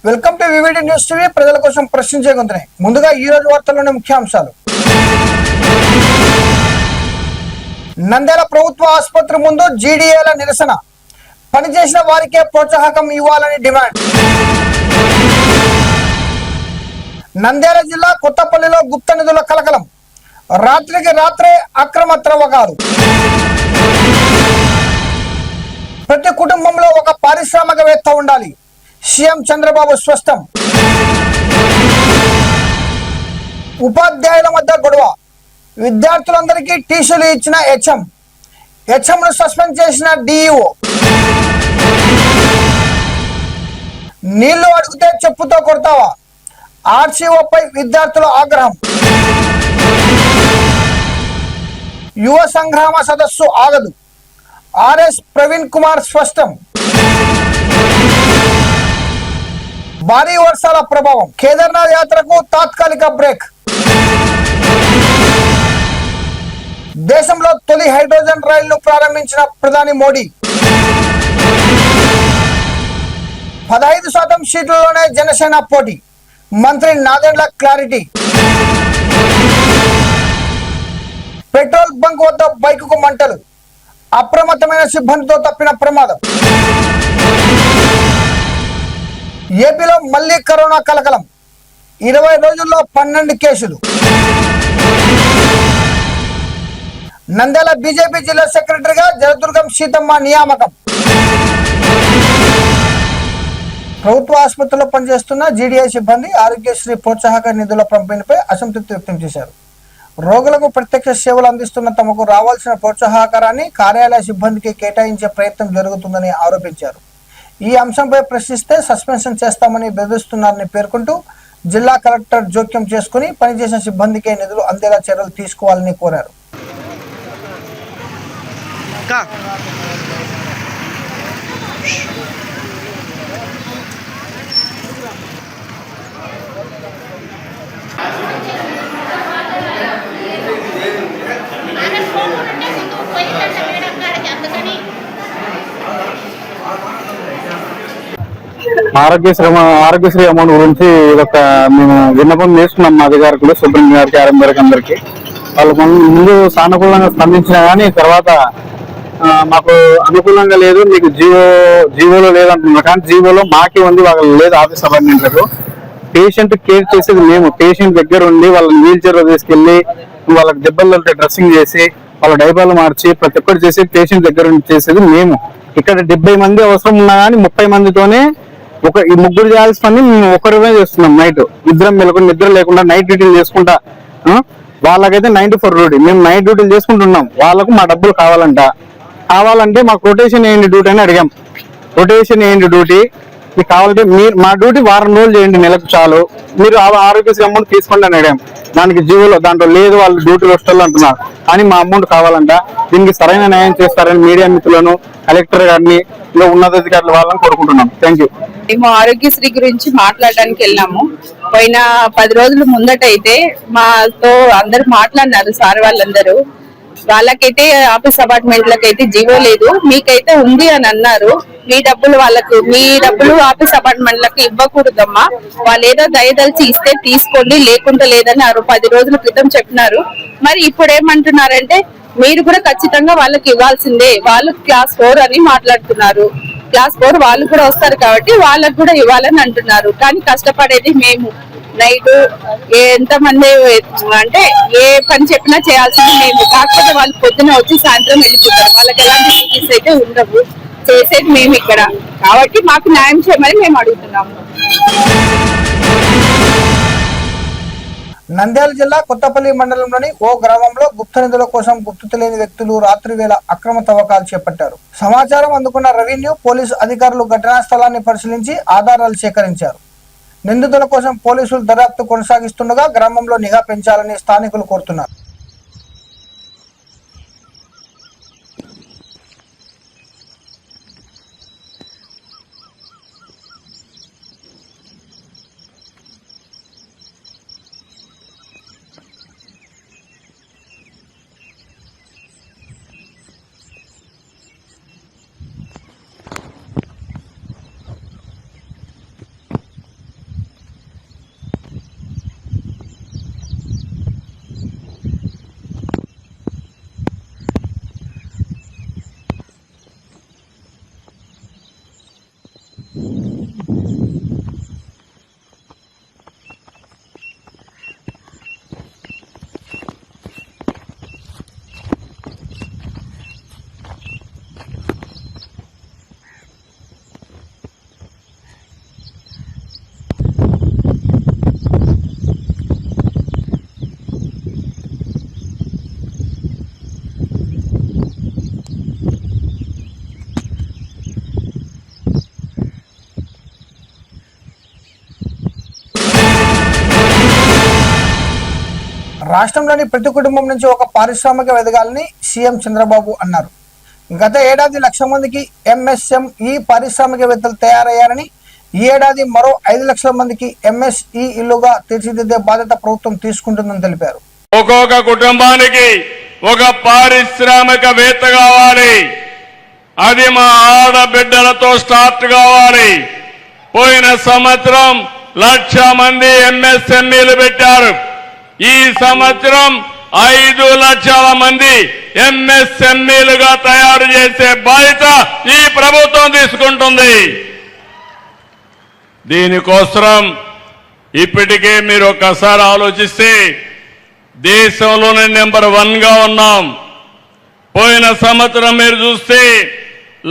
Welcome to VVD news TV. ప్రజల కోసం ప్రశ్నించే గొంతునే. ముందుగా ఈ రోజు వార్తల్లోని ముఖ్యాంశాలు. నంద్యాల ప్రభుత్వ ఆసుపత్రి ముందు జీడీఏల నిరసన. పనిచేసిన వారికే ప్రోత్సాహకం ఇవ్వాలని డిమాండ్. నంద్యాల జిల్లా కొత్తపల్లిలో గుప్త నిధుల కలకలం. రాత్రికి రాత్రే అక్రమ త్రవ్వకాలు. ప్రతి కుటుంబంలో ఒక పారిశ్రామికవేత్త ఉండాలి. సీఎం చంద్రబాబు స్పష్టం. ఉపాధ్యాయుల మధ్య గొడవ. విద్యార్థులందరికీ టీసీలు ఇచ్చిన హెచ్ఎంను సస్పెండ్ చేసిన డిఈఓ. నీళ్లు అడిగితే చెప్పుతో కొడతావా? ఆర్సీఓపై విద్యార్థుల ఆగ్రహం. యువ సంగ్రామ సదస్సు ఆగదు. ఆర్ఎస్ ప్రవీణ్ కుమార్ స్పష్టం. భారీ వర్షాల ప్రభావం. కేదార్నాథ్ యాత్రకు తాత్కాలిక బ్రేక్. దేశంలో తొలి హైడ్రోజన్ రైళ్లు ప్రారంభించిన ప్రధాని మోడీ. 15% సీట్లలోనే జనసేన పోటీ. మంత్రి నాదెండ్ల క్లారిటీ. పెట్రోల్ బంక్ వద్ద బైకుకు మంటలు. అప్రమత్తమైన సిబ్బందితో తప్పిన ప్రమాదం. ఏపీలో మళ్లీ కరోనా కలకలం. 20 రోజుల్లో 12 కేసులు. నంద్యాల బీజేపీ జిల్లా సెక్రటరీగా జలదుర్గం సీతమ్మ నియామకం. ప్రభుత్వ ఆసుపత్రిలో పనిచేస్తున్న జీడీఐ సిబ్బంది ఆరోగ్యశ్రీ ప్రోత్సాహక నిధుల పంపిణీపై అసంతృప్తి వ్యక్తం చేశారు. రోగులకు ప్రత్యక్ష సేవలు అందిస్తున్న తమకు రావాల్సిన ప్రోత్సాహకారాన్ని కార్యాలయ సిబ్బందికి కేటాయించే ప్రయత్నం జరుగుతుందని ఆరోపించారు. ఈ అంశంపై ప్రశ్నిస్తే సస్పెన్షన్ చేస్తామని బెదిరిస్తున్నారని పేర్కొంటూ జిల్లా కలెక్టర్ జోక్యం చేసుకుని పనిచేసిన సిబ్బందికే నిధులు అందేలా చర్యలు తీసుకోవాలని కోరారు. ఆరోగ్యశ్రీ అమౌంట్ గురించి ఒక మేము విన్నపం చేస్తున్నాం మా అధికారులు, సుప్రీం గారికి, ఆర్ఎం గారికి, అందరికి. వాళ్ళు ముందు సానుకూలంగా స్పందించినా కానీ తర్వాత మాకు అనుకూలంగా లేదు, మీకు జీవోలో లేదంటున్నారు. కానీ జీవోలో మాకే ఉంది, వాళ్ళకి లేదు. ఆఫీస్ అపాయింట్మెంట్లకు పేషెంట్ కేర్ చేసేది మేము. పేషెంట్ దగ్గర ఉండి వాళ్ళని వీల్ చైర్లో తీసుకెళ్లి వాళ్ళకి దెబ్బలు డ్రెస్సింగ్ చేసి వాళ్ళ డైపర్లు మార్చి ప్రతి ఒక్కటి చేసి పేషెంట్ దగ్గర ఉండి చేసేది మేము. ఇక్కడ 70 మంది అవసరం ఉన్నా కానీ 30 మందితోనే ఈ ముగ్గురు చేయాల్సిన పని మేము ఒకరిమే చేస్తున్నాం. నైట్ ఇద్దరం మెలకుని నిద్ర లేకుండా నైట్ డ్యూటీలు చేసుకుంటా. వాళ్ళకైతే 9 to 4 డ్యూటీ, మేము నైట్ డ్యూటీలు చేసుకుంటున్నాం. వాళ్ళకు మా డబ్బులు కావాలంటే మాకు రొటేషన్ వేయండి డ్యూటీ అని అడిగాం. రొటేషన్ వేయండి డ్యూటీ మీకు కావాలంటే మీరు మా డ్యూటీ వారం రోజులు చేయండి, నెలకు చాలు, మీరు ఆరోగ్యశ్రీ అమౌంట్ తీసుకోండి అని అడిగాం. దానికి జీవోలో దాంట్లో లేదు, వాళ్ళు డ్యూటీలు వస్తారు అంటున్నారు. కానీ మా అమౌంట్ కావాలంట. దీనికి సరైన న్యాయం చేస్తారని మీడియా మిత్రులను, కలెక్టర్ గారిని, ఉన్నతాధికారులు వాళ్ళని కోరుకుంటున్నాం. Thank you. మేము ఆరోగ్యశ్రీ గురించి మాట్లాడడానికి వెళ్ళాము. పోయిన 10 రోజుల ముందటైతే మాతో అందరు మాట్లాడినారు సార్ వాళ్ళందరూ. వాళ్ళకైతే ఆఫీస్ అపార్ట్మెంట్లకైతే జీవో లేదు, మీకైతే ఉంది అని అన్నారు. మీ డబ్బులు ఆఫీస్ అపార్ట్మెంట్లకు ఇవ్వకూడదమ్మా, వాళ్ళు ఏదో దయదలిచి ఇస్తే తీసుకోండి, లేకుండా లేదని 10 రోజుల క్రితం చెప్పినారు. మరి ఇప్పుడు ఏమంటున్నారంటే మీరు కూడా ఖచ్చితంగా వాళ్ళకి ఇవ్వాల్సిందే, వాళ్ళు క్లాస్ 4 అని మాట్లాడుతున్నారు. క్లాస్ 4 వాళ్ళు కూడా వస్తారు కాబట్టి వాళ్ళకు కూడా ఇవ్వాలని అంటున్నారు. కానీ కష్టపడేది మేము. నైట్ ఎంతమంది అంటే ఏ పని చెప్పినా చేయాల్సింది మేము. కాకపోతే వాళ్ళు పొద్దున వచ్చి సాయంత్రం వెళ్ళిపోతారు. వాళ్ళకి ఎలాంటి డ్యూటీస్ అయితే ఉండవు, చేసేది మేము ఇక్కడ. కాబట్టి మాకు న్యాయం చేయమని మేము అడుగుతున్నాము. నంద్యాల జిల్లా కొత్తపల్లి మండలంలోని ఓ గ్రామంలో గుప్త నిధుల కోసం గుర్తు తెలియని వ్యక్తులు రాత్రి వేళ అక్రమ తవ్వకాలు చేపట్టారు. సమాచారం అందుకున్న రెవెన్యూ, పోలీసు అధికారులు ఘటనా స్థలాన్ని పరిశీలించి ఆధారాలు సేకరించారు. నిందితుల కోసం పోలీసులు దర్యాప్తు కొనసాగిస్తుండగా గ్రామంలో నిఘా పెంచాలని స్థానికులు కోరుతున్నారు. రాష్ట్రంలోని ప్రతి కుటుంబం నుంచి ఒక పారిశ్రామిక ఎదగాలని సీఎం చంద్రబాబు అన్నారు. గత ఏడాది 1,00,000 మందికి ఎంఎస్ఎంఈ పారిశ్రామికవేత్తలు తయారయ్యారని, ఈ ఏడాది మరో 5,00,000 మందికి ఎంఎస్ఈ ఇల్లుగా తీర్చిదిద్దే బాధ్యత ప్రభుత్వం తీసుకుంటుందని తెలిపారు. ఒక్కొక్క కుటుంబానికి ఒక పారిశ్రామికవేత్త కావాలి. అది మా ఆడబిడ్డలతో స్టార్ట్ కావాలి. పోయిన సంవత్సరం 1,00,000 మంది ఎంఎస్ఎంఈలు పెట్టారు. ఈ సంవత్సరం 5,00,000 మంది ఎంఎస్ఎంఈలుగా తయారు చేసే బాధ్యత ఈ ప్రభుత్వం తీసుకుంటుంది. దీనికోసం ఇప్పటికే మీరు ఒక్కసారి ఆలోచిస్తే దేశంలోనే నెంబర్ 1 గా ఉన్నాం. పోయిన సంవత్సరం మీరు చూస్తే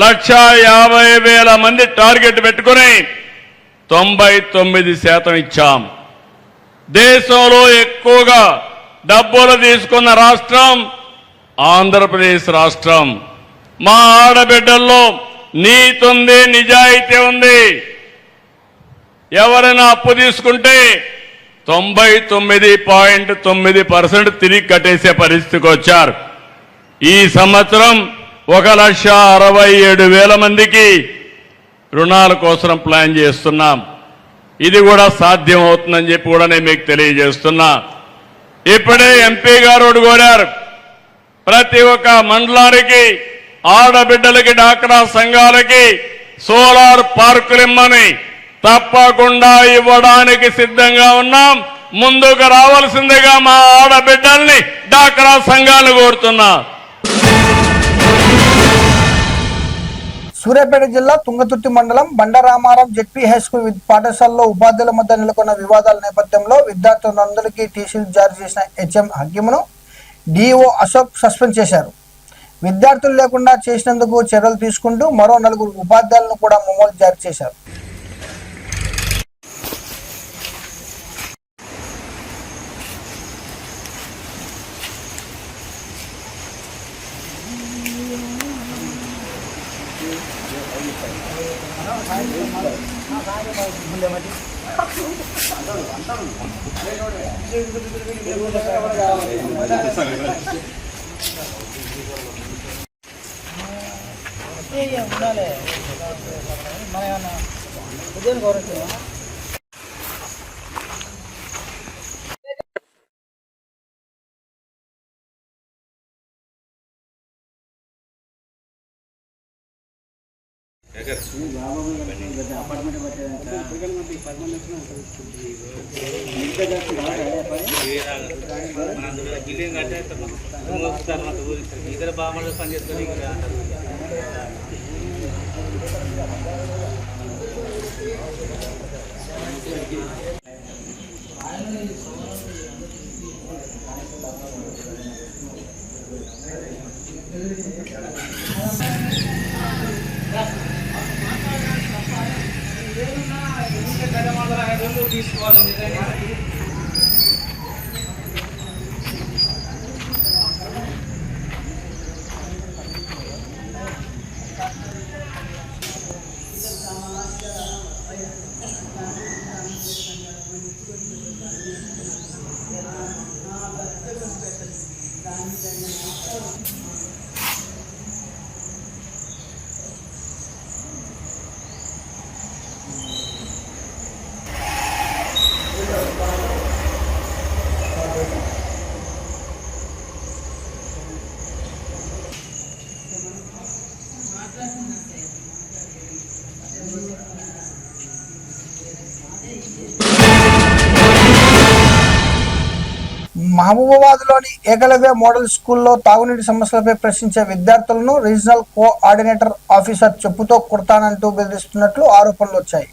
1,50,000 మంది టార్గెట్ పెట్టుకుని 99% ఇచ్చాం. దేశంలో ఎక్కువగా డబ్బులు తీసుకున్న రాష్ట్రం ఆంధ్రప్రదేశ్ రాష్ట్రం. మా ఆడబిడ్డల్లో నీతి ఉంది, నిజాయితీ ఉంది. ఎవరైనా అప్పు తీసుకుంటే 99.9% తిరిగి కట్టేసే పరిస్థితికి వచ్చారు. ఈ సంవత్సరం 1,67,000 మందికి రుణాల కోసం ప్లాన్ చేస్తున్నాం. ఇది కూడా సాధ్యం అవుతుందని చెప్పి కూడా నేను మీకు తెలియజేస్తున్నా. ఇప్పుడే ఎంపీ గారు కోరారు, ప్రతి ఒక్క మండలానికి ఆడబిడ్డలకి, డాక్రా సంఘాలకి సోలార్ పార్కులు ఇమ్మని. తప్పకుండా ఇవ్వడానికి సిద్ధంగా ఉన్నాం. ముందుకు రావాల్సిందిగా మా ఆడబిడ్డల్ని, డాక్రా సంఘాలు కోరుతున్నా. సూర్యాపేట జిల్లా తుంగతుర్తి మండలం బండరామారం జెడ్పీ హైస్కూల్ పాఠశాలలో ఉపాధ్యాయుల మధ్య నెలకొన్న వివాదాల నేపథ్యంలో విద్యార్థులందరికీ టీసీలు జారీ చేసిన హెచ్ఎం హకీమును డిఓ అశోక్ సస్పెండ్ చేశారు. విద్యార్థులు లేకుండా చేసినందుకు చర్యలు తీసుకుంటూ మరో 4 ఉపాధ్యాయులను కూడా మెమోలు జారీ చేశారు. ఇద్దరు బాగా పనిచేస్తారు. మహబూబాబాద్లోని ఏకలవ్య మోడల్ స్కూల్లో తాగునీటి సమస్యలపై ప్రశ్నించే విద్యార్థులను రీజనల్ కోఆర్డినేటర్ ఆఫీసర్ చెప్పుతో కొడతానంటూ బెదిరిస్తున్నట్లు ఆరోపణలు వచ్చాయి.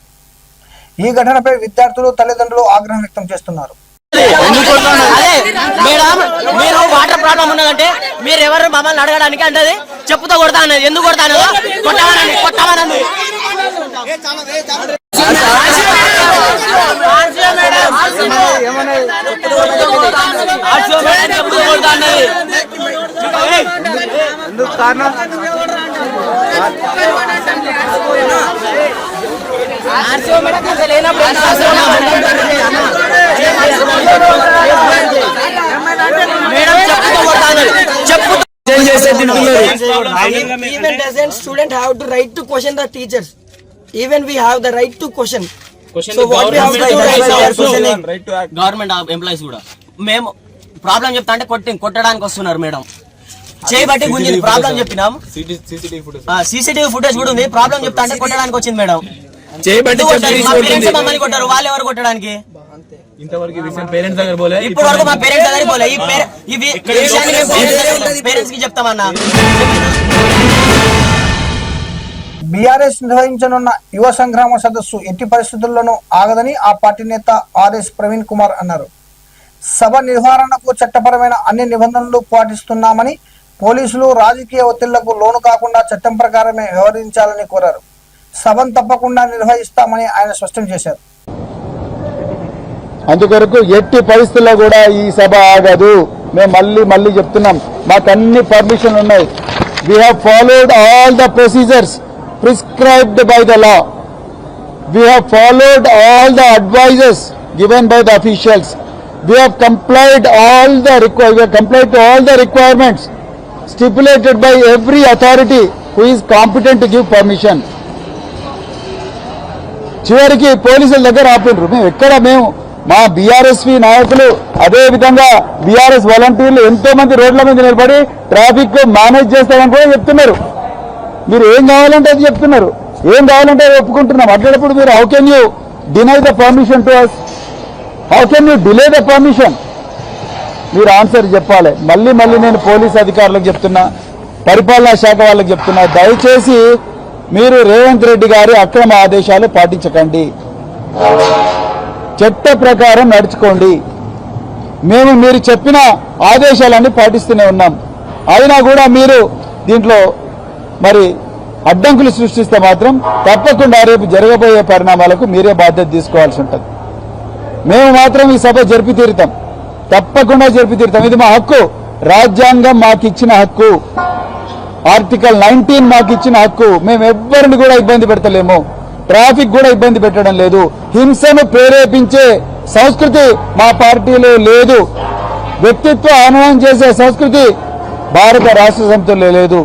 ఈ ఘటనపై విద్యార్థులు తల్లిదండ్రులు ఆగ్రహం వ్యక్తం చేస్తున్నారు. అదే మేడం, మీరు వాటర్ ప్రాబ్లం ఉన్నదంటే మీరు ఎవరు మమ్మల్ని అడగడానికి అంటది చెప్పుతో కొడతా అన్నది. ఎందుకు కొడతా అన్నదో కొట్టమనండి. Even doesn't student have to right to question the teachers. Even we have the right to question. So what we have to do right to act. Government employees కూడా మేము ప్రాబ్లం చెప్తా అంటే కొట్టడానికి వస్తున్నారు మేడం. చేయబట్టి గుంజింది ప్రాబ్లం చెప్పినాం. CCTV footage కూడా ఉంది. ప్రాబ్లం చెప్తా అంటే కొట్టడానికి వచ్చింది మేడం. మమ్మల్ని కొట్టారు, వాళ్ళు ఎవరు కొట్టడానికి? ఇప్పుడు వరకు మా పేరెంట్స్ దగ్గర పోలే. పేరెంట్స్ కి చెప్తామన్నా. బీఆర్ఎస్ నిర్వహించనున్న యువ సంగ్రామ సదస్సు ఎట్టి పరిస్థితుల్లోనూ ఆగదని ఆ పార్టీ నేత ఆర్ఎస్ ప్రవీణ్ కుమార్ అన్నారు. సభ నిర్వహణకు చట్టపరమైన అన్ని నిబంధనలు పాటిస్తున్నామని, పోలీసులు రాజకీయ ఒత్తిళ్లకు లోను కాకుండా చట్టం ప్రకారమే వ్యవహరించాలని కోరారు. సభను తప్పకుండా నిర్వహిస్తామని ఆయన స్పష్టం చేశారు. అందుకొరకు ఎట్టి పరిస్థితుల్లో కూడా ఈ సభ ఆగదు. మేము మళ్ళీ చెప్తున్నాం, మాకు అన్ని పర్మిషన్లు ఉన్నాయి. We have followed all the procedures prescribed by the law. We have followed all the advises given by the officials. We have complied to all the requirements stipulated by every authority who is competent to give permission. చివరికి పోలీసుల దగ్గర ఆపిండ్రు. మేము మా BRSP నాయకులు, అదే విధంగా BRS వాలంటీర్లు ఎంతో మంది రోడ్ల మీద నిలబడి ట్రాఫిక్ మేనేజ్ చేస్తారని కూడా చెప్తున్నారు. మీరు ఏం కావాలంటే అది చెప్తున్నారు, ఏం కావాలంటే అది ఒప్పుకుంటున్నాం. అట్లప్పుడు మీరు how can you deny the permission to us? How can you delay the permission? మీరు ఆన్సర్ చెప్పాలి. మళ్ళీ నేను పోలీస్ అధికారులకు చెప్తున్నా, పరిపాలనా శాఖ వాళ్ళకి చెప్తున్నా, దయచేసి మీరు రేవంత్ రెడ్డి గారి అక్రమ ఆదేశాలు పాటించకండి, చట్ట ప్రకారం నడుచుకోండి. మేము మీరు చెప్పిన ఆదేశాలన్నీ పాటిస్తూనే ఉన్నాం. అయినా కూడా మీరు దీంట్లో మరి అడ్డంకులు సృష్టిస్తే మాత్రం తప్పకుండా రేపు జరగబోయే పరిణామాలకు మీరే బాధ్యత తీసుకోవాల్సి ఉంటుంది. మేము మాత్రం ఈ సభ జరిపి తీరుతాం, తప్పకుండా జరిపి తీరుతాం. ఇది మా హక్కు, రాజ్యాంగం మాకు ఇచ్చిన హక్కు, ఆర్టికల్ 19 మాకు ఇచ్చిన హక్కు. మేము ఎవ్వరిని కూడా ఇబ్బంది పెడతలేము, ట్రాఫిక్ కూడా ఇబ్బంది పెట్టడం లేదు. హింసను ప్రేరేపించే సంస్కృతి మా పార్టీలో లేదు. వ్యక్తిత్వ హననం చేసే సంస్కృతి భారత రాష్ట్ర సమితిలో లేదు.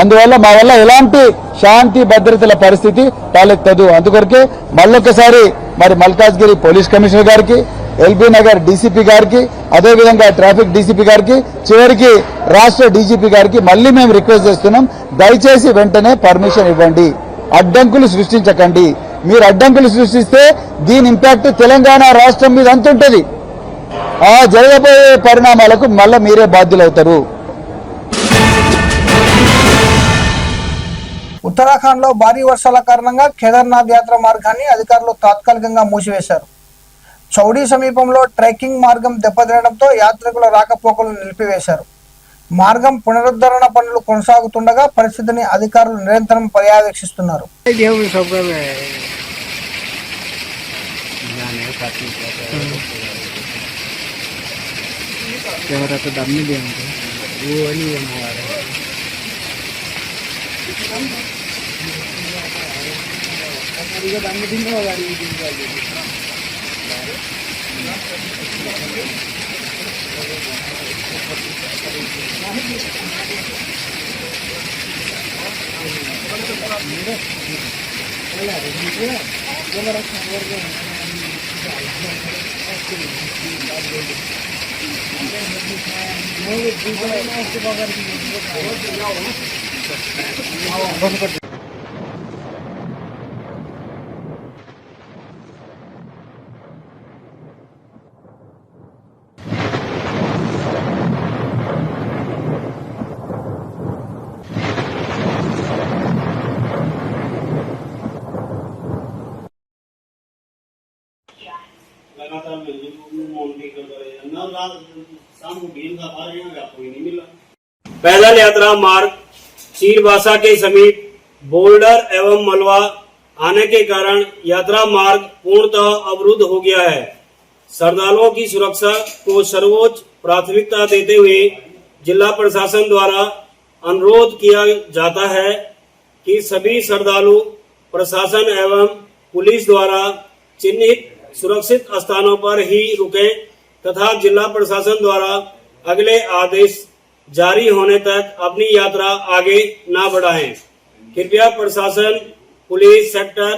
అందువల్ల మా వల్ల ఎలాంటి శాంతి భద్రతల పరిస్థితి తలెత్తదు. అందుకొరకే మళ్ళొకసారి మరి మల్కాజ్గిరి పోలీస్ కమిషనర్ గారికి, ఎల్బీ నగర్ డీసీపీ గారికి, అదేవిధంగా ట్రాఫిక్ డీసీపీ గారికి, చివరికి రాష్ట్ర డీజీపీ గారికి మళ్ళీ మేము రిక్వెస్ట్ చేస్తున్నాం, దయచేసి వెంటనే పర్మిషన్ ఇవ్వండి, అడ్డంకులు సృష్టించకండి. మీరు అడ్డంకులు సృష్టిస్తే దీని ఇంపాక్ట్ తెలంగాణ రాష్ట్రం మీద అంతుంటది. ఆ జరగబోయే పరిణామాలకు మళ్ళీ మీరే బాధ్యులవుతారు. ఉత్తరాఖండ్ లో భారీ వర్షాల కారణంగా కేదార్నాథ్ యాత్ర మార్గాన్ని అధికారులు తాత్కాలికంగా మూసివేశారు. చౌడీ సమీపంలో ట్రెక్కింగ్ మార్గం దెబ్బతినడంతో యాత్రికుల రాకపోకలు నిలిపివేశారు. మార్గం పునరుద్ధరణ పనులు కొనసాగుతుండగా పరిస్థితిని అధికారులు నిరంతరం పర్యవేక్షిస్తున్నారు. पैदल यात्रा मार्ग चीरबासा के समीप बोल्डर एवं मलबा आने के कारण यात्रा मार्ग पूर्णतः अवरुद्ध हो गया है। श्रद्धालुओं की सुरक्षा को सर्वोच्च प्राथमिकता देते हुए जिला प्रशासन द्वारा अनुरोध किया जाता है कि सभी श्रद्धालु प्रशासन एवं पुलिस द्वारा चिन्हित सुरक्षित स्थानों पर ही रुकें तथा जिला प्रशासन द्वारा अगले आदेश जारी होने तक अपनी यात्रा आगे न बढ़ाएं। कृपया प्रशासन, पुलिस, सेक्टर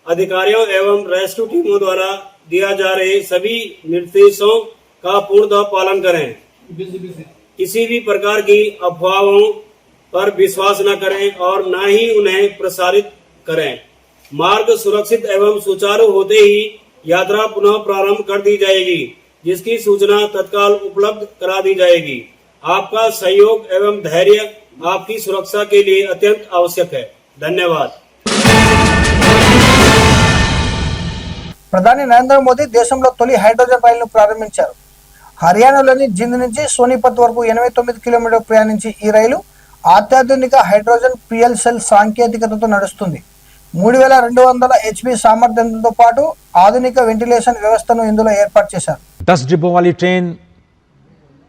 अधिकारियों एवं रेस्क्यू टीमों द्वारा दिया जा रहे सभी निर्देशों का पूर्णतः पालन करें। किसी भी प्रकार की अफवाहों पर विश्वास न करें और न ही उन्हें प्रसारित करें। मार्ग सुरक्षित एवं सुचारू होते ही यात्रा पुनः प्रारंभ कर दी जाएगी, जिसकी सूचना तत्काल उपलब्ध करा दी जाएगी। आपका सहयोग एवं धैर्य आपकी सुरक्षा के लिए अत्यंत आवश्यक है। धन्यवाद। ప్రధాని నరేంద్ర మోదీ దేశంలో తొలి హైడ్రోజన్ రైలును ప్రారంభించారు. హర్యానాలోని జింద్ నుంచి సోనిపత్ వరకు 89 కిలోమీటర్లు ప్రయాణించి ఈ రైలు అత్యాధునిక హైడ్రోజన్ ఫ్యూయల్ సెల్ సాంకేతికతతో నడుస్తుంది. 3200 HP సామర్థ్యంతో పాటు ఆధునిక వెంటిలేషన్ వ్యవస్థను ఇందులో ఏర్పాటు చేశారు. 10 डिब्बों वाली ट्रेन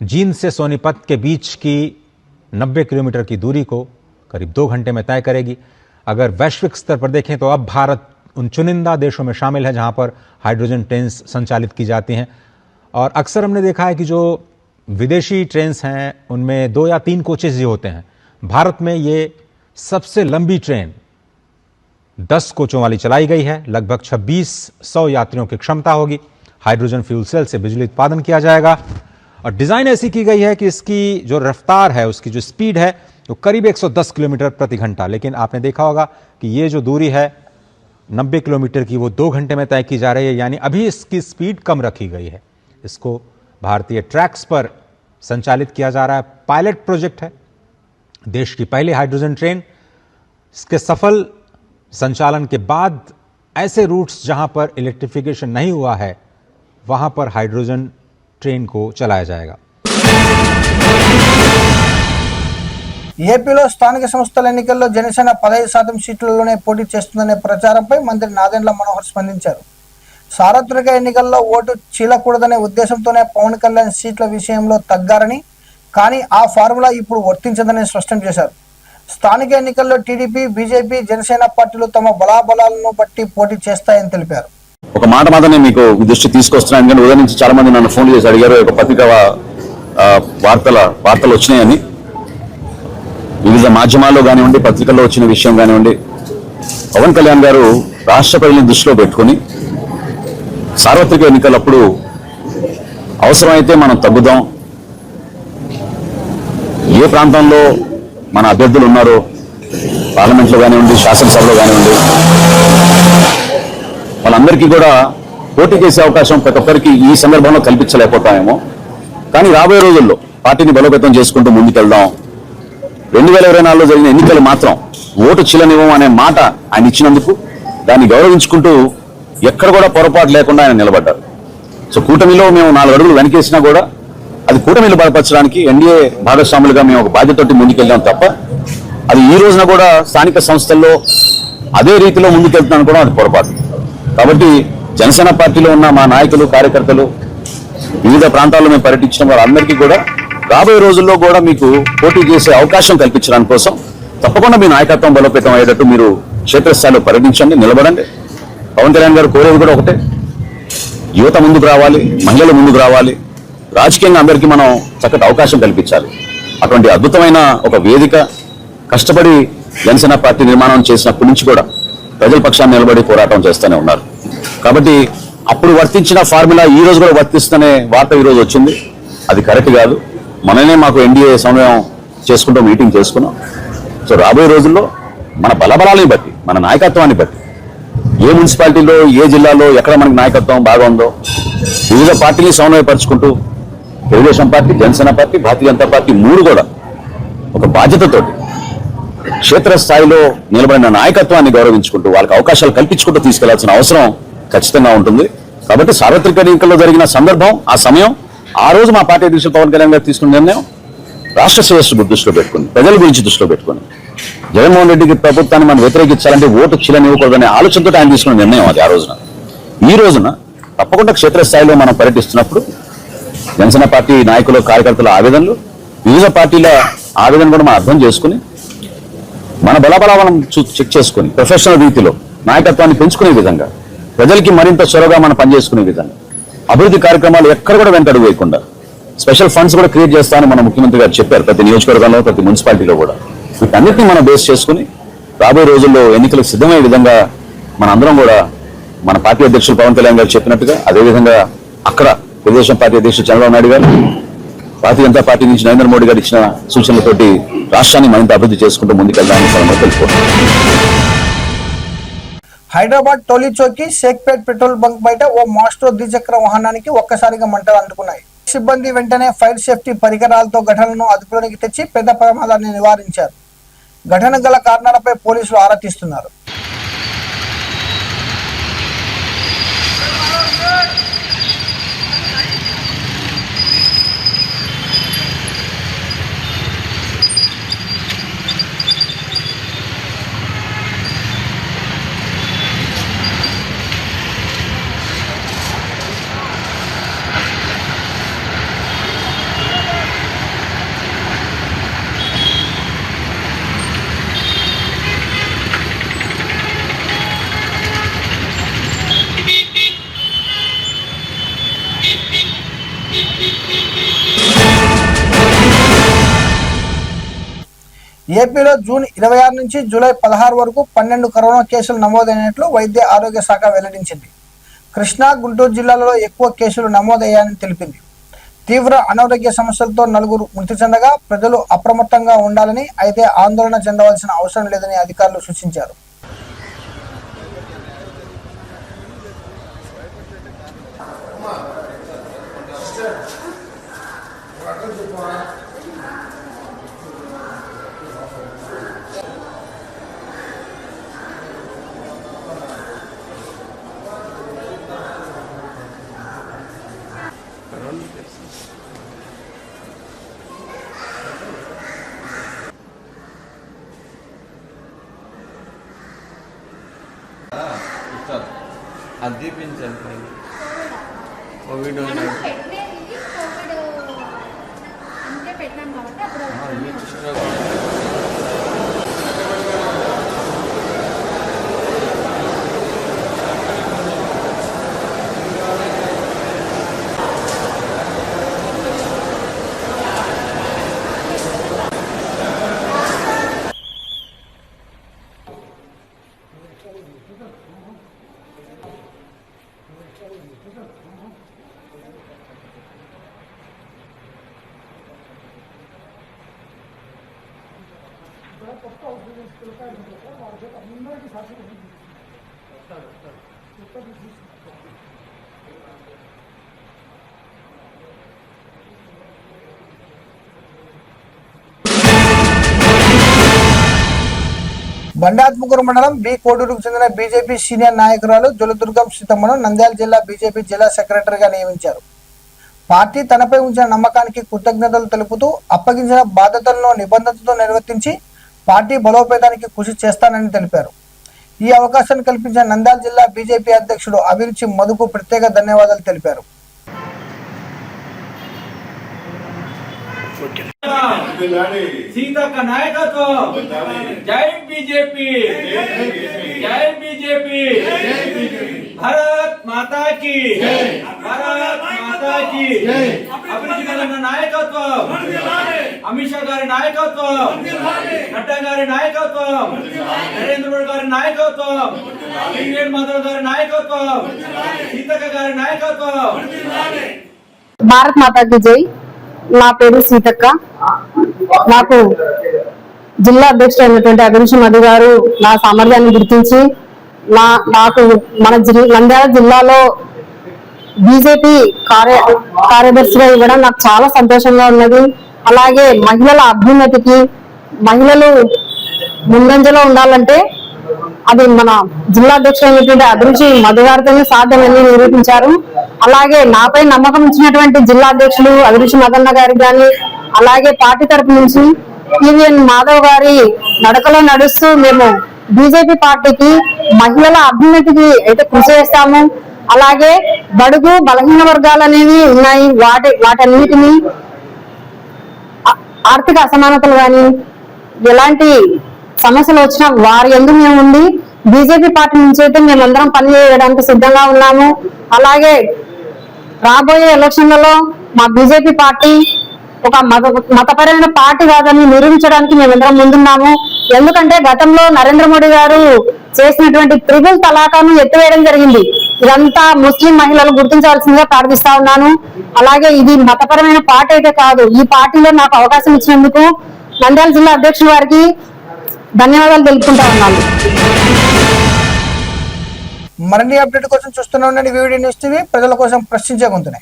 जींद से सोनीपत के बीच की 90 किलोमीटर की दूरी को करीब 2 घंटे में तय करेगी। अगर वैश्विक स्तर पर देखें तो अब भारत उन चुनिंदा देशों में शामिल है जहां पर हाइड्रोजन ट्रेन्स संचालित की जाती हैं। और अक्सर हमने देखा है कि जो विदेशी ट्रेन्स हैं उनमें 2 या 3 कोचेज ही होते हैं। भारत में ये सबसे लंबी ट्रेन 10 कोचों वाली चलाई गई है। लगभग 2600 यात्रियों की क्षमता होगी। हाइड्रोजन फ्यूल सेल से बिजली उत्पादन किया जाएगा और डिजाइन ऐसी की गई है कि इसकी जो रफ्तार है, उसकी जो स्पीड है वो करीब 110 किलोमीटर प्रति घंटा। लेकिन आपने देखा होगा कि ये जो दूरी है 90 किलोमीटर की वो 2 घंटे में तय की जा रही है, यानी अभी इसकी स्पीड कम रखी गई है। इसको भारतीय ट्रैक्स पर संचालित किया जा रहा है। पायलट प्रोजेक्ट है, देश की पहली हाइड्रोजन ट्रेन। इसके सफल संचालन के बाद ऐसे रूट्स जहां पर इलेक्ट्रिफिकेशन नहीं हुआ है वहां पर हाइड्रोजन ट्रेन को चलाया जाएगा। ఏపీలో స్థానిక సంస్థల ఎన్నికల్లో జనసేన 15% సీట్లలోనే పోటీ చేస్తుందనే ప్రచారంపై మంత్రి నాదెండ్ల మనోహర్ స్పందించారు. సార్వత్రిక ఎన్నికల్లో ఓటు చీలకూడదనే ఉద్దేశంతోనే పవన్ కళ్యాణ్ సీట్ల విషయంలో తగ్గారని, కానీ ఆ ఫార్ములా ఇప్పుడు వర్తించదని స్పష్టం చేశారు. స్థానిక ఎన్నికల్లో టీడీపీ, బీజేపీ, జనసేన పార్టీలు తమ బలాబలాలను బట్టి పోటీ చేస్తాయని తెలిపారు. ఒక మాట మాత్రమే మీకు దృష్టి తీసుకొస్తున్నాను. ఎందుకంటే ఉదయం నుంచి చాలా మంది నన్ను ఫోన్ చేసి అడిగారు, ఒక పత్రిక వార్తలు వచ్చినాయని. వివిధ మాధ్యమాల్లో కానివ్వండి, పత్రికల్లో వచ్చిన విషయం కానివ్వండి, పవన్ కళ్యాణ్ గారు రాష్ట్ర ప్రజలను దృష్టిలో పెట్టుకుని సార్వత్రిక ఎన్నికలప్పుడు అవసరమైతే మనం తగ్గుదాం, ఏ ప్రాంతంలో మన అభ్యర్థులు ఉన్నారో పార్లమెంట్లో కానివ్వండి, శాసనసభలో కానివ్వండి, వాళ్ళందరికీ కూడా పోటీ చేసే అవకాశం ప్రతి ఒక్కరికి ఈ సందర్భంలో కల్పించలేకపోతామేమో. కానీ రాబోయే రోజుల్లో పార్టీని బలోపేతం చేసుకుంటూ ముందుకెళ్దాం. 2024లో జరిగిన ఎన్నికలు మాత్రం ఓటు చిల్లనివ్వం అనే మాట ఆయన ఇచ్చినందుకు దాన్ని గౌరవించుకుంటూ ఎక్కడ కూడా పొరపాటు లేకుండా ఆయన నిలబడ్డారు. సో కూటమిలో మేము 4 అడుగులు వెనకేసినా కూడా అది కూటమిలో బలపరచడానికి ఎన్డీఏ భాగస్వాములుగా మేము ఒక బాధ్యతతోటి ముందుకెళ్దాం తప్ప అది ఈ రోజున కూడా స్థానిక సంస్థల్లో అదే రీతిలో ముందుకెళ్తున్నాను కూడా అది పొరపాటు. కాబట్టి జనసేన పార్టీలో ఉన్న మా నాయకులు, కార్యకర్తలు, వివిధ ప్రాంతాల్లో మేము పర్యటించిన వారందరికీ కూడా రాబోయే రోజుల్లో కూడా మీకు పోటీ చేసే అవకాశం కల్పించడానికి కోసం తప్పకుండా మీ నాయకత్వం బలోపేతం అయ్యేటట్టు మీరు క్షేత్రస్థాయిలో పర్యటించండి, నిలబడండి. పవన్ కళ్యాణ్ గారు కోరేది కూడా ఒకటే, యువత ముందుకు రావాలి, మహిళలు ముందుకు రావాలి, రాజకీయంగా అందరికీ మనం చక్కటి అవకాశం కల్పించాలి. అటువంటి అద్భుతమైన ఒక వేదిక కష్టపడి జనసేన పార్టీ నిర్మాణం చేసినప్పటి నుంచి కూడా ప్రజల పక్షాన్ని నిలబడి పోరాటం చేస్తూనే ఉన్నారు. కాబట్టి అప్పుడు వర్తించిన ఫార్ములా ఈ రోజు కూడా వర్తిస్తుందనే వార్త ఈ రోజు వచ్చింది. అది కరెక్ట్ కాదు. మననే మాకు ఎన్డీఏ సమయం చేసుకుంటూ మీటింగ్ చేసుకున్నాం. సో రాబోయే రోజుల్లో మన బలబలాలని బట్టి, మన నాయకత్వాన్ని బట్టి, ఏ మున్సిపాలిటీలో, ఏ జిల్లాలో ఎక్కడ మనకి నాయకత్వం బాగా ఉందో వివిధ పార్టీని సమన్వయపరుచుకుంటూ Telugu Desam party, Janasena party, Bharatiya Janata party 3 కూడా ఒక బాధ్యతతోటి క్షేత్రస్థాయిలో నిలబడిన నాయకత్వాన్ని గౌరవించుకుంటూ వాళ్ళకి అవకాశాలు కల్పించుకుంటూ తీసుకెళ్లాల్సిన అవసరం ఖచ్చితంగా ఉంటుంది. కాబట్టి సార్వత్రిక ఎన్నికల్లో జరిగిన సందర్భం, ఆ సమయం ఆ రోజు మా పార్టీ అధ్యక్షుడు పవన్ కళ్యాణ్ గారు తీసుకున్న నిర్ణయం రాష్ట్ర శ్రేయస్సు దృష్టిలో పెట్టుకుని, ప్రజల గురించి దృష్టిలో పెట్టుకుని, జగన్మోహన్ రెడ్డికి ప్రభుత్వాన్ని మనం వ్యతిరేకించాలంటే ఓటు చీలనివ్వకూడదనే ఆలోచనతో ఆయన తీసుకున్న నిర్ణయం అది ఆ రోజున. ఈ రోజున తప్పకుండా క్షేత్రస్థాయిలో మనం పర్యటిస్తున్నప్పుడు జనసేన పార్టీ నాయకులు, కార్యకర్తల ఆవేదనలు, వివిధ పార్టీల ఆవేదన కూడా మనం అర్థం చేసుకుని, మన బలబలాలను చెక్ చేసుకుని, ప్రొఫెషనల్ రీతిలో నాయకత్వాన్ని పెంచుకునే విధంగా, ప్రజలకి మరింత చొరవగా మనం పనిచేసుకునే విధంగా, అభివృద్ధి కార్యక్రమాలు ఎక్కడ కూడా వెంటడుగు వేయకుండా స్పెషల్ ఫండ్స్ కూడా క్రియేట్ చేస్తామని మన ముఖ్యమంత్రి గారు చెప్పారు. ప్రతి నియోజకవర్గంలో, ప్రతి మున్సిపాలిటీలో కూడా వీటన్నిటిని మనం బేస్ చేసుకుని రాబోయే రోజుల్లో ఎన్నికలకు సిద్ధమయ్యే విధంగా మనందరం కూడా మన పార్టీ అధ్యక్షులు పవన్ కళ్యాణ్ గారు చెప్పినట్టుగా, అదేవిధంగా అక్కడ తెలుగుదేశం పార్టీ అధ్యక్షుడు చంద్రబాబు నాయుడు గారు, భారతీయ జనతా పార్టీ నుంచి నరేంద్ర మోడీ గారు ఇచ్చిన సూచనలతోటి రాష్ట్రాన్ని మరింత అభివృద్ధి చేసుకుంటూ ముందుకెళ్దామని తెలుసుకోండి. హైదరాబాద్ టోలీ చౌకీ షేక్పేట్ పెట్రోల్ బంక్ బయట ఓ మాస్ట్రో ద్విచక్ర వాహనానికి ఒక్కసారిగా మంటలు అంటుకున్నాయి. సిబ్బంది వెంటనే ఫైర్ సేఫ్టీ పరికరాలతో ఘటనను అదుపులోకి తెచ్చి పెద్ద ప్రమాదాన్ని నివారించారు. ఘటన గల కారణాలపై పోలీసులు ఆరా తీస్తున్నారు. ఏపీలో జూన్ 26 నుంచి జూలై 16 వరకు 12 కరోనా కేసులు నమోదైనట్లు వైద్య ఆరోగ్య శాఖ వెల్లడించింది. కృష్ణా, గుంటూరు జిల్లాలలో ఎక్కువ కేసులు నమోదయ్యాయని తెలిపింది. తీవ్ర అనారోగ్య సమస్యలతో 4 మృతి చెందగా ప్రజలు అప్రమత్తంగా ఉండాలని, అయితే ఆందోళన చెందవలసిన అవసరం లేదని అధికారులు సూచించారు. అది దీపించండి. కోవిడ్ అంటే పెట్టాం కాబట్టి అప్పుడు బండాత్మకూరు మండలం బి కోడూరుకు చెందిన బీజేపీ సీనియర్ నాయకురాలు జొలదుర్గం సీతమ్మను నంద్యాల జిల్లా బీజేపీ జిల్లా సెక్రటరీగా నియమించారు. పార్టీ తనపై ఉంచిన నమ్మకానికి కృతజ్ఞతలు తెలుపుతూ అప్పగించిన బాధ్యతలను నిబంధనలతో నిర్వర్తించి పార్టీ బలోపేతానికి కృషి చేస్తానని తెలిపారు. ఈ అవకాశాన్ని కల్పించిన నంద్యాల జిల్లా బీజేపీ అధ్యక్షుడు అభిరుచి మధుకు ప్రత్యేక ధన్యవాదాలు తెలిపారు. సీతక్క నాయకత్వం. జై బీజేపీ, జై బీజేపీ, భారత్ మాతా కి, భారత్ మాతా కి. అభివృద్ధి కలన్న నాయకత్వం, అమిత్ షా గారి నాయకత్వం, నడ్డా గారి నాయకత్వం, నరేంద్ర మోడీ గారి నాయకత్వం, ఇండియన్ మాధవ్ గారి నాయకత్వం, సీతక్క గారి నాయకత్వం. భారత్ మాతా కి జై. నా పేరు సీతక్క. నాకు జిల్లా అధ్యక్షుడు అయినటువంటి అభిరుచి మధు గారు నా సామర్థ్యాన్ని గుర్తించి నాకు మన నంద్యాల జిల్లాలో బీజేపీ కార్యదర్శిగా ఇవ్వడం నాకు చాలా సంతోషంగా ఉన్నది. అలాగే మహిళల అభ్యున్నతికి, మహిళలు ముందంజలో ఉండాలంటే అది మన జిల్లా అధ్యక్షుడు అయినటువంటి అభిరుచి మధు గారితోనే సాధ్యమని నిరూపించారు. అలాగే నాపై నమ్మకం ఇచ్చినటువంటి జిల్లా అధ్యక్షులు అభిరుచి మదన్న గారికి కానీ, అలాగే పార్టీ తరపు నుంచి టీవీఎన్ మాధవ్ గారి నడకలో నడుస్తూ మేము బీజేపీ పార్టీకి మహిళల అభ్యున్నతికి అయితే కృషి చేస్తాము. అలాగే బడుగు బలహీన వర్గాలు అనేవి ఉన్నాయి, వాటన్నిటిని ఆర్థిక అసమానతలు కానీ ఎలాంటి సమస్యలు వచ్చినా వారి ఎందుకు మేము ఉండి బీజేపీ పార్టీ నుంచి అయితే మేమందరం పనిచేయడానికి సిద్ధంగా ఉన్నాము. అలాగే రాబోయే ఎలక్షన్లలో మా బీజేపీ పార్టీ ఒక మతపరమైన పార్టీ కాదని నిరూపించడానికి మేమందరం ముందున్నాము. ఎందుకంటే గతంలో నరేంద్ర మోడీ గారు చేసినటువంటి త్రిపుల్ తలాఖాను ఎత్తివేయడం జరిగింది. ఇదంతా ముస్లిం మహిళలు గుర్తించాల్సిందిగా ప్రార్థిస్తా ఉన్నాను. అలాగే ఇది మతపరమైన పార్టీ అయితే కాదు. ఈ పార్టీలో నాకు అవకాశం ఇచ్చినందుకు నంద్యాల జిల్లా అధ్యక్షుల వారికి ధన్యవాదాలు తెలుపుకుంటా ఉన్నాను. మరిన్ని అప్డేట్ కోసం చూస్తూనే ఉండండి వీడియో న్యూస్ టీవీ, ప్రజల కోసం ప్రశ్నించే గొంతునే.